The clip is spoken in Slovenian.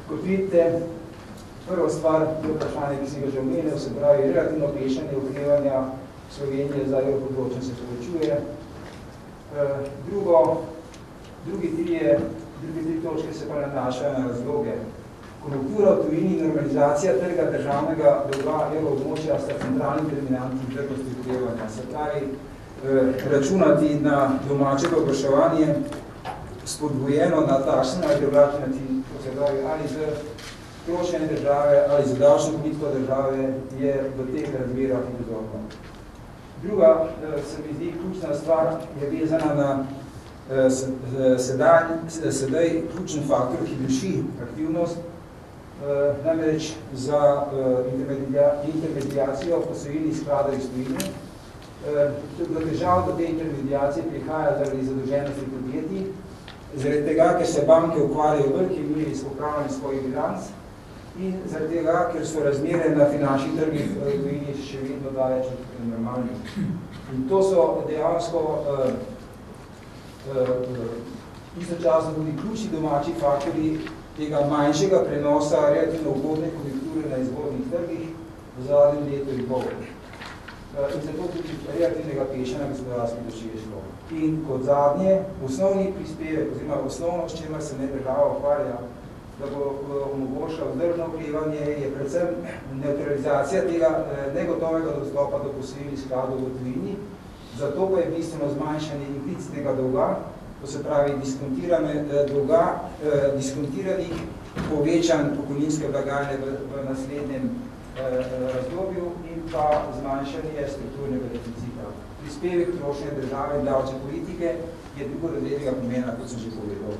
Kot vidite, prva stvar je vprašanje, ki sem ga že omenil, se pravi relativno pešanje okrevanja Slovenije za evropodročje se povečuje. Drugi tri točke se pa nanašajo na razloge. Konjunktura v tujini in normalizacija trga državnega dolga evroobmočja sta centralni determinanti vzdržnosti okrevanja. Se pravi, računati na domače povpraševanje spodbujeno na takšen ali drugačen način, to se pravi, ali z trošenje države ali z davčno politiko države je v teh razmerah iluzorno. Druga, se mi zdi, ključna stvar je vezana na sedaj ključen faktor, ki duši aktivnost, namreč za intermediacijo posojilnih skladov iz tujine. Do težav do te intermediacije prihaja zaradi zadolženosti podjetij, zaradi tega, ker se banke ukvarjajo v veliki meri s popravljanjem svojih bilanc in zaradi tega, ker so razmere na finančnih trgih v tujini še vedno daleč od normalnih. In to so dejansko istočasno tudi ključni domači faktori tega manjšega prenosa relativno ugodne konjunkture na izvornih trgih v zadnjem letu in pol. In zato tudi relativnega pešanja gospodarskih dosežkov. In kot zadnje, osnovni prispevek, oziroma osnovno, s čemer se ne država ukvarja, da bo omogočila vzdržno okrevanje, je predvsem neutralizacija tega negotovega dostopa do posojilnih skladov v tujini, zato pa je bistveno zmanjšanje implicitnega dolga, to se pravi diskontiranih povečanj pokojninske blagajne v naslednjem razdobju in pa zmanjšanje strukturnega deficita. Prispevek trošnje države in davčne politike je drugorazrednega pomena, kot sem že povedal.